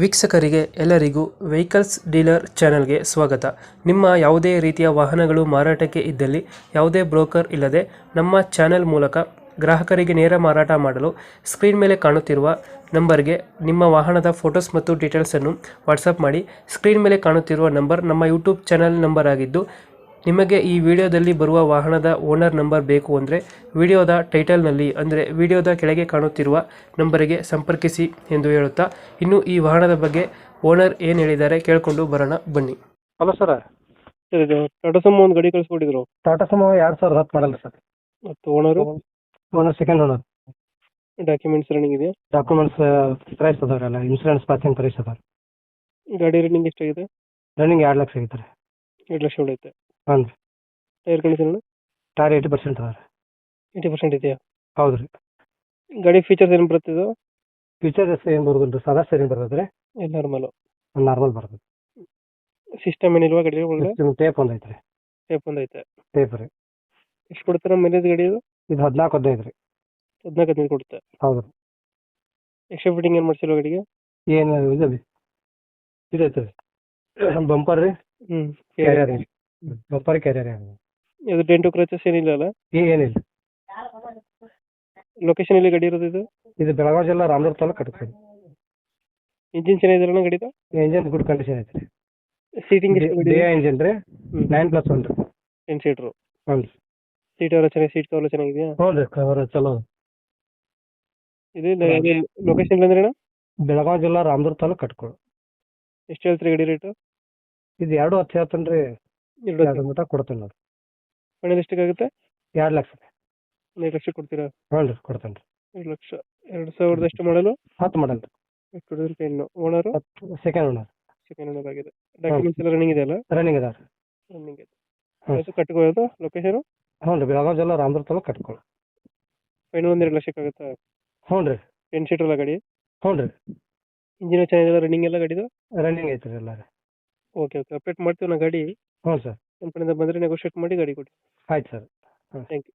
ವೀಕ್ಷಕರಿಗೆ ಎಲ್ಲರಿಗೂ vehicles dealer ಚಾನೆಲ್ಗೆ ಸ್ವಾಗತ. ನಿಮ್ಮ ಯಾವುದೇ ರೀತಿಯ ವಾಹನಗಳು ಮಾರಾಟಕ್ಕೆ ಇದ್ದಲ್ಲಿ ಯಾವುದೇ ಬ್ರೋಕರ್ ಇಲ್ಲದೆ ನಮ್ಮ ಚಾನೆಲ್ ಮೂಲಕ ಗ್ರಾಹಕರಿಗೆ ನೇರ ಮಾರಾಟ ಮಾಡಲು ಸ್ಕ್ರೀನ್ ಮೇಲೆ ಕಾಣುತ್ತಿರುವ ನಂಬರ್ಗೆ ನಿಮ್ಮ ವಾಹನದ ಫೋಟೋಸ್ ಮತ್ತು ಡೀಟೇಲ್ಸನ್ನು ವಾಟ್ಸಪ್ ಮಾಡಿ. ಸ್ಕ್ರೀನ್ ಮೇಲೆ ಕಾಣುತ್ತಿರುವ ನಂಬರ್ ನಮ್ಮ ಯೂಟ್ಯೂಬ್ ಚಾನೆಲ್ ನಂಬರ್ ಆಗಿದ್ದು, ನಿಮಗೆ ಈ ವಿಡಿಯೋದಲ್ಲಿ ಬರುವ ವಾಹನದ ಓನರ್ ನಂಬರ್ ಬೇಕು ಅಂದರೆ ವಿಡಿಯೋದ ಟೈಟಲ್ನಲ್ಲಿ ಅಂದರೆ ವಿಡಿಯೋದ ಕೆಳಗೆ ಕಾಣುತ್ತಿರುವ ನಂಬರಿಗೆ ಸಂಪರ್ಕಿಸಿ ಎಂದು ಹೇಳುತ್ತಾ, ಇನ್ನು ಈ ವಾಹನದ ಬಗ್ಗೆ ಓನರ್ ಏನು ಹೇಳಿದ್ದಾರೆ ಕೇಳಿಕೊಂಡು ಬರೋಣ ಬನ್ನಿ. Hello sir. ಸರ್, ಇದು ಟಾಟಾ ಸುಮೋ ಒಂದು ಗಾಡಿ ಕಳಿಸ್ಕೊಟ್ಟಿದ್ರು. ಟಾಟಾ ಸುಮೋ 2010 ಮಾಡಲ್ಲ ಸರ್. ಮತ್ತು owner owner second owner. Documents running ಇದೆಯಾ? ಡಾಕ್ಯುಮೆಂಟ್ಸ್ ಪ್ರೈಸ್ ಅದಾವ್ರಲ್ಲ, ಇನ್ಸೂರೆನ್ಸ್ ಪಾಸಿಂಗ್ ಪ್ರೈಸ್ ಅದಾವ. ಗಾಡಿ ರನ್ನಿಂಗ್ ಎಷ್ಟಾಗಿದೆ? ರನ್ನಿಂಗ್ 2 ಲಕ್ಷ ಆಗಿದ್ದಾರೆ. 2 ಲಕ್ಷ ಹೊಡೆಯುತ್ತೆ. ಹಾಂ ರೀ. ಟೈರ್ ಕಂಡೀಷನ್ ಟೈರ್ 80% ಅದಾವ ರೀ. 80% ಇದೆಯಾ? ಹೌದು ರೀ. ಗಾಡಿ ಫೀಚರ್ಸ್ ಏನು ಬರ್ತಿದ್ದು? ಫೀಚರ್ಸ್ ಏನು ಬರೋದಿಲ್ಲ ರೀ, ಸಾದಾ ಸ್ಟೇರಿಂಗ್ ಬರ್ತದೆ ರೀ. ನಾರ್ಮಲ್ ನಾರ್ಮಲ್ ಬರ್ತದೆ. ಸಿಸ್ಟಮ್ ಏನಿಲ್ವಾ ಗಾಡಿ ಒಳಗಡೆ? ಟೇಪ್ ಒಂದು ಐತೆ ರೀ. ಟೇಪ್ ಒಂದು ಐತೆ. ಟೇಪ್ ರೀ. ಎಷ್ಟು ಕೊಡ್ತಾರೆ ಮೈಲೇಜ್ ಗಾಡಿ ಇದು? ಇದು 14-15 ರೀ. 14-15 ಕೊಡುತ್ತೆ. ಹೌದು ರೀ. ಎಕ್ಸ್ಟ್ರಾ ಫಿಟ್ಟಿಂಗ್ ಏನು ಮಾಡಿಸಿಲ್ವ ಗಾಡಿಗೆ? ಏನು ಇದು ಐತೆ ರೀ, ಬಂಪರ್ ರೀ, ಕ್ಯಾರಿಯರ್ ರೀ. ಬಂಪರ್ ಕ್ಯಾರಿಯರ್ ಇದು ಡೆಂಟು ಕ್ರಚಸ್ ಏನಿಲ್ಲ ಅಲ್ಲ? ಏನಿಲ್ಲ. ಲೊಕೇಶನ್ ಎಲ್ಲಿ ಗಾಡಿ ಇರೋದು ಇದು? ಇದು ಬೆಳಗಾವಿ ಜಿಲ್ಲಾ ರಾಮದುರ್ಗ ತಾಲೂಕು ಕಟ್ಕೋಡಿ. ಇಂಜಿನ್ ಚೆನ್ನಾಗಿದೆಯಲ್ಲ ಗಾಡಿದು? ಇಂಜಿನ್ ಗುಡ್ ಕಂಡೀಷನ್ ಐತೆ ರೀ. ಸೀಟಿಂಗ್ ಎಷ್ಟು ಗಾಡಿ? ಇಂಜಿನ್ ರೀ, 9+1 ರೀ. 10 ಸೀಟ್ರು. ಹ್ಞೂ ರೀ. ಸೀಟ್ ಎಲ್ಲ ಚೆನ್ನಾಗಿ, ಸೀಟ್ ಕವರ್ ಚೆನ್ನಾಗಿದೆಯಾ? ಹ್ಞೂ ರೀ, ಕವರ್ ಚಲೋ. ಇದು ಲೊಕೇಶನ್ ಅಂದ್ರೆ ಅಣ್ಣ? ಬೆಳಗಾವಿ ಜಿಲ್ಲಾ ರಾಮದುರ್ಗ ತಾಲೂಕು ಕಟ್ಕೋಳಿ. ಎಷ್ಟು ಹೇಳ್ತೀರಿ ಗಾಡಿ ರೇಟು? ಇದು 2.10 ಹೇಳ್ತಾನೆ ರೀ. 2 ಮಟ್ಟ ಕೊಡ್ತೇನೆ ನೋಡಿ. ಫೈನಲ್ ಎಷ್ಟಿಗಾಗುತ್ತೆ? 2 ಲಕ್ಷ ರೀ. 2 ಲಕ್ಷ ಕೊಡ್ತೀರಾ? ಹ್ಞೂ ರೀ, ಕೊಡ್ತೇನೆ ರೀ. 2 ಲಕ್ಷ. 2000 ಎಷ್ಟು ಮಾಡಲು? 10 ಮಾಡಲ್ ರೀ. 2010. Owner? Second owner. Second owner ಆಗಿದೆ. ಡಾಕ್ಯುಮೆಂಟ್ಸ್ ಎಲ್ಲ ರನ್ನಿಂಗ್ ಇದೆಯಲ್ಲ? ರನ್ನಿಂಗ್ ಅದಾವ ರೀ. ರನ್ನಿಂಗ್ ಇದೆ. ಹ್ಞೂ. ಅದು ಕಟ್ಕೊಳ್ಳೋದು ಲೊಕೇಶನ್? ಹ್ಞೂ ರೀ, ಬೆಳಗಾವಿ ಜಿಲ್ಲಾ ರಾಮದುರ್ಗ ತಾಲೂಕು ಕಟ್ಕೋಳಿ. ಫೈನಲ್ 2 ಲಕ್ಷಕ್ಕಾಗುತ್ತಾ? ಹ್ಞೂ ರೀ. 10 ಸೀಟರ್ ಗಾಡಿ? ಹ್ಞೂ ರೀ. ಇಂಜಿನ್ ಚೆನ್ನಾಗಿದೆಲ್ಲ, ರನ್ನಿಂಗ್ ಎಲ್ಲ ಗಾಡಿದು? ರನ್ನಿಂಗ್ ಐತೆ ರೀ ಎಲ್ಲ ರೀ. ಓಕೆ ಅಪ್ಡೇಟ್ ಮಾಡ್ತೀವಿ ನಾ ಗಾಡಿ. ಹ್ಞೂ ಸರ್. ನಮ್ಮ ಕಡೆಯಿಂದ ಬಂದರೆ ನೆಗೋಷಿಯೇಟ್ ಮಾಡಿ ಗಾಡಿ ಕೊಡಿ. ಆಯ್ತು ಸರ್. Thank you.